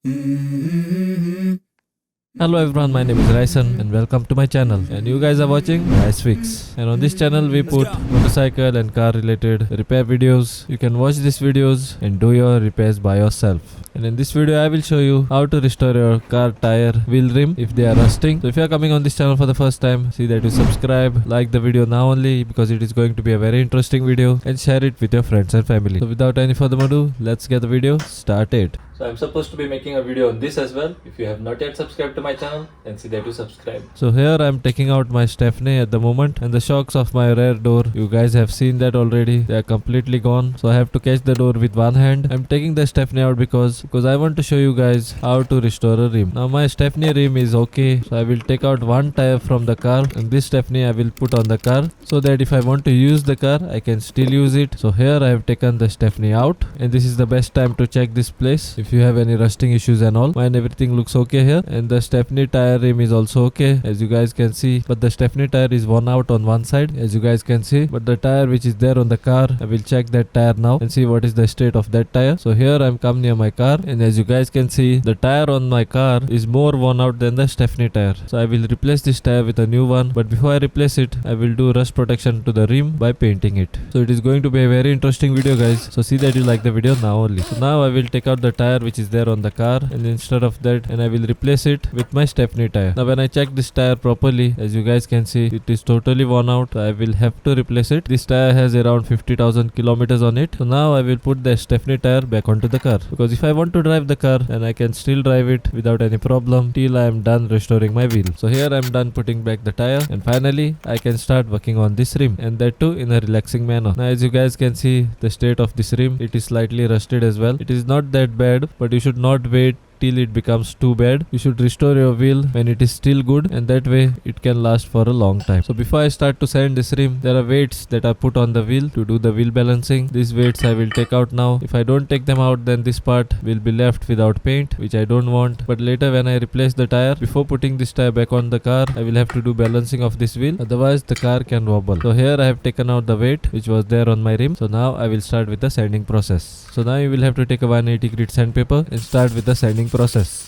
Hello everyone, my name is Ryson and welcome to my channel, and you guys are watching RysFix. And on this channel we put motorcycle and car related repair videos. You can watch these videos and do your repairs by yourself. And in this video I will show you how to restore your car tire, wheel rim if they are rusting. So if you are coming on this channel for the first time, see that you subscribe, like the video now only because it is going to be a very interesting video, and share it with your friends and family. So without any further ado, let's get the video started. So I'm supposed to be making a video on this as well. If you have not yet subscribed to my channel, then see that you subscribe. So here I'm taking out my Stephanie at the moment, and the shocks of my rear door, you guys have seen that already. They are completely gone. So I have to catch the door with one hand. I'm taking the Stephanie out because I want to show you guys how to restore a rim. Now my Stephanie rim is okay. So I will take out one tire from the car, and this Stephanie I will put on the car so that if I want to use the car, I can still use it. So here I have taken the Stephanie out, and this is the best time to check this place. If you have any rusting issues and all, mine everything looks okay here, and the Stephanie tire rim is also okay as you guys can see, but the Stephanie tire is worn out on one side as you guys can see, but the tire which is there on the car, I will check that tire now and see what is the state of that tire. So here I'm come near my car, and as you guys can see, the tire on my car is more worn out than the Stephanie tire. So I will replace this tire with a new one, but before I replace it, I will do rust protection to the rim by painting it. So it is going to be a very interesting video guys, so see that you like the video now only. So now I will take out the tire which is there on the car, and instead of that, and I will replace it with my Stephanie tire. Now when I check this tire properly, as you guys can see, it is totally worn out. I will have to replace it. This tire has around 50,000 kilometers on it. So now I will put the Stephanie tire back onto the car, because if I want to drive the car, then I can still drive it without any problem till I am done restoring my wheel. So here I am done putting back the tire, and finally I can start working on this rim, and that too in a relaxing manner. Now as you guys can see the state of this rim, it is slightly rusted as well. It is not that bad, but you should not wait till it becomes too bad. You should restore your wheel when it is still good, and that way it can last for a long time. So before I start to sand this rim, there are weights that are put on the wheel to do the wheel balancing. These weights I will take out now. If I don't take them out, then this part will be left without paint, which I don't want. But later when I replace the tire, before putting this tire back on the car, I will have to do balancing of this wheel, otherwise the car can wobble. So here I have taken out the weight which was there on my rim. So now I will start with the sanding process. So now you will have to take a 180 grit sandpaper and start with the sanding process.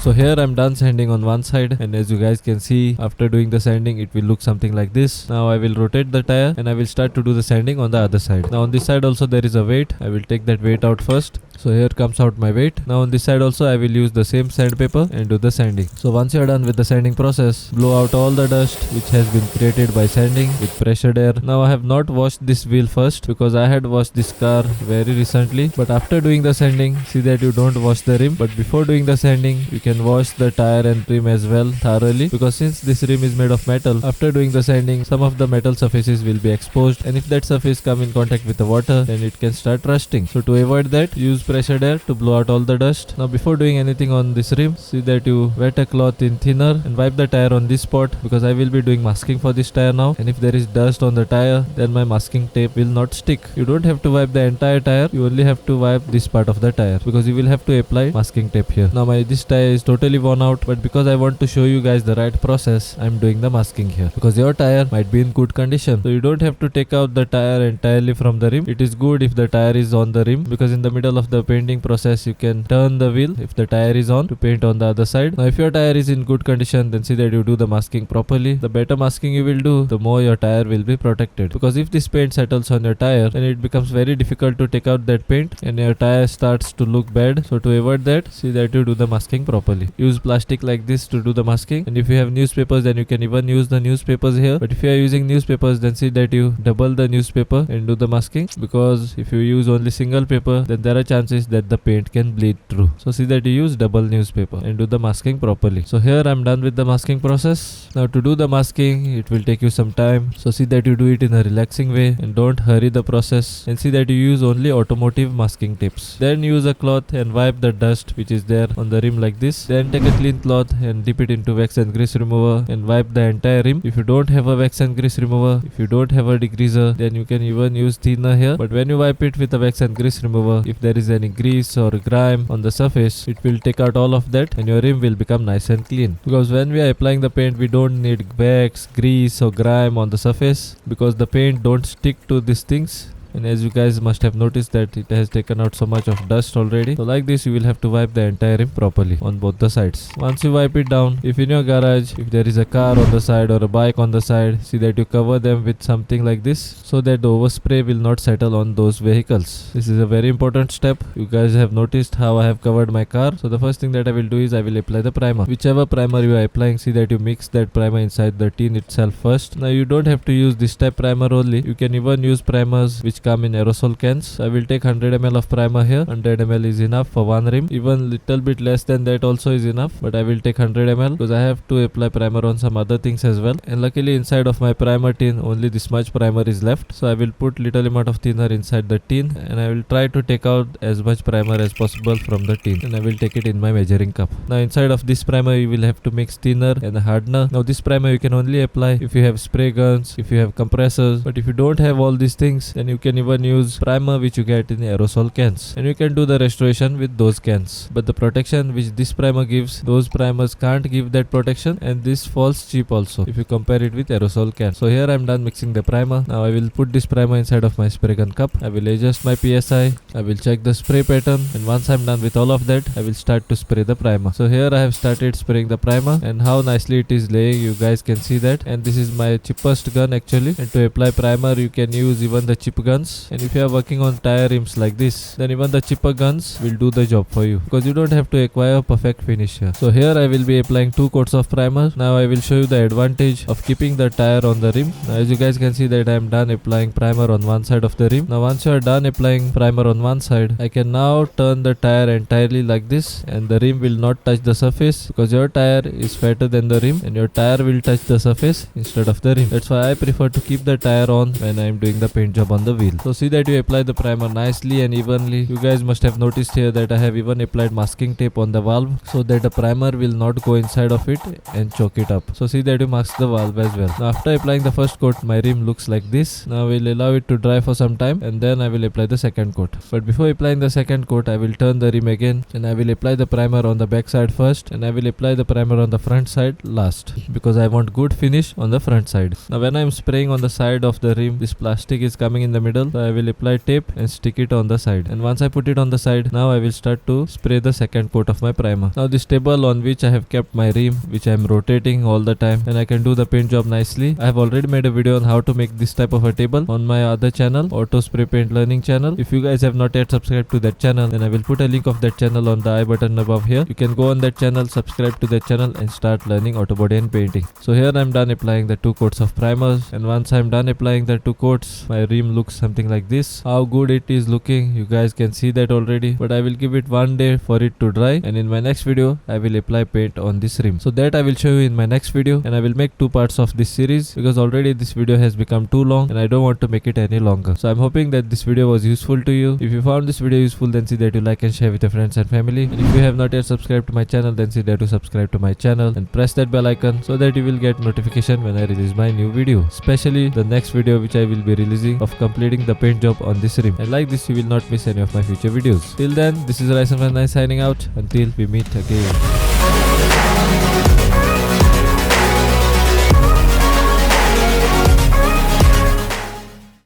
So here I'm done sanding on one side, and as you guys can see, after doing the sanding it will look something like this. Now I will rotate the tire, and I will start to do the sanding on the other side. Now on this side also there is a weight. I will take that weight out first. So here comes out my weight. Now on this side also I will use the same sandpaper and do the sanding. So once you are done with the sanding process, blow out all the dust which has been created by sanding with pressured air. Now I have not washed this wheel first because I had washed this car very recently, but after doing the sanding, see that you don't wash the rim, but before doing the sanding you can wash the tire and rim as well thoroughly, because since this rim is made of metal, after doing the sanding some of the metal surfaces will be exposed, and if that surface come in contact with the water, then it can start rusting. So to avoid that, use pressured air to blow out all the dust. Now before doing anything on this rim, see that you wet a cloth in thinner and wipe the tire on this spot, because I will be doing masking for this tire now, and if there is dust on the tire, then my masking tape will not stick. You don't have to wipe the entire tire, you only have to wipe this part of the tire, because you will have to apply masking tape here. Now this tire is totally worn out, but because I want to show you guys the right process, I am doing the masking here, because your tire might be in good condition. So you don't have to take out the tire entirely from the rim. It is good if the tire is on the rim, because in the middle of the painting process you can turn the wheel if the tire is on to paint on the other side. Now if your tire is in good condition, then see that you do the masking properly. The better masking you will do, the more your tire will be protected, because if this paint settles on your tire, then it becomes very difficult to take out that paint and your tire starts to look bad. So to avoid that, see that you do the masking properly. Use plastic like this to do the masking, and if you have newspapers, then you can even use the newspapers here, but if you are using newspapers, then see that you double the newspaper and do the masking, because if you use only single paper, then there are chances that the paint can bleed through. So see that you use double newspaper and do the masking properly. So here I'm done with the masking process. Now to do the masking, it will take you some time, so see that you do it in a relaxing way and don't hurry the process, and see that you use only automotive masking tips. Then use a cloth and wipe the dust which is there on the rim like this, this. Then take a clean cloth and dip it into wax and grease remover and wipe the entire rim. If you don't have a wax and grease remover, if you don't have a degreaser, then you can even use thinner here. But when you wipe it with a wax and grease remover, if there is any grease or grime on the surface, it will take out all of that and your rim will become nice and clean. Because when we are applying the paint, we don't need wax, grease or grime on the surface, because the paint don't stick to these things. And as you guys must have noticed that it has taken out so much of dust already. So like this, you will have to wipe the entire rim properly on both the sides. Once you wipe it down, if in your garage, if there is a car on the side or a bike on the side, see that you cover them with something like this, so that the overspray will not settle on those vehicles. This is a very important step. You guys have noticed how I have covered my car. So the first thing that I will do is I will apply the primer. Whichever primer you are applying, see that you mix that primer inside the tin itself first. Now you don't have to use this type primer only. You can even use primers which come in aerosol cans. I will take 100 ml of primer here. 100 ml is enough for one rim. Even little bit less than that also is enough, but I will take 100 ml because I have to apply primer on some other things as well. And luckily inside of my primer tin only this much primer is left, so I will put little amount of thinner inside the tin and I will try to take out as much primer as possible from the tin, and I will take it in my measuring cup. Now inside of this primer you will have to mix thinner and hardener. Now this primer you can only apply if you have spray guns, if you have compressors, but if you don't have all these things, then you can even use primer which you get in aerosol cans, and you can do the restoration with those cans. But the protection which this primer gives, those primers can't give that protection, and this falls cheap also if you compare it with aerosol can. So here I am done mixing the primer. Now I will put this primer inside of my spray gun cup. I will adjust my PSI. I will check the spray pattern, and once I am done with all of that, I will start to spray the primer. So here I have started spraying the primer, and how nicely it is laying, you guys can see that. And this is my cheapest gun actually, and to apply primer you can use even the cheap guns. And if you are working on tire rims like this, then even the cheaper guns will do the job for you, because you don't have to acquire a perfect finish here. So here I will be applying 2 coats of primer. Now I will show you the advantage of keeping the tire on the rim. Now as you guys can see that I am done applying primer on one side of the rim. Now once you are done applying primer on one side, I can now turn the tire entirely like this, and the rim will not touch the surface, because your tire is fatter than the rim and your tire will touch the surface instead of the rim. That's why I prefer to keep the tire on when I am doing the paint job on the wheel. So see that you apply the primer nicely and evenly. You guys must have noticed here that I have even applied masking tape on the valve, so that the primer will not go inside of it and choke it up. So see that you mask the valve as well. Now after applying the first coat, my rim looks like this. Now I will allow it to dry for some time, and then I will apply the second coat. But before applying the second coat, I will turn the rim again, and I will apply the primer on the back side first, and I will apply the primer on the front side last, because I want good finish on the front side. Now when I am spraying on the side of the rim, this plastic is coming in the middle, so I will apply tape and stick it on the side. And once I put it on the side, now I will start to spray the second coat of my primer. Now this table on which I have kept my rim, which I am rotating all the time, and I can do the paint job nicely. I have already made a video on how to make this type of a table on my other channel, Auto Spray Paint Learning channel. If you guys have not yet subscribed to that channel, then I will put a link of that channel on the I button above here. You can go on that channel, subscribe to that channel and start learning auto body and painting. So here I am done applying the 2 coats of primers, and once I am done applying the 2 coats, my rim looks something like this. How good it is looking, you guys can see that already. But I will give it one day for it to dry, and in my next video I will apply paint on this rim. So that I will show you in my next video, and I will make 2 parts of this series, because already this video has become too long and I don't want to make it any longer. So I'm hoping that this video was useful to you. If you found this video useful, then see that you like and share with your friends and family. And if you have not yet subscribed to my channel, then see that you subscribe to my channel and press that bell icon, so that you will get notification when I release my new video, especially the next video which I will be releasing of completing the paint job on this rim. And like this, you will not miss any of my future videos. Till then, this is RysFix signing out until we meet again.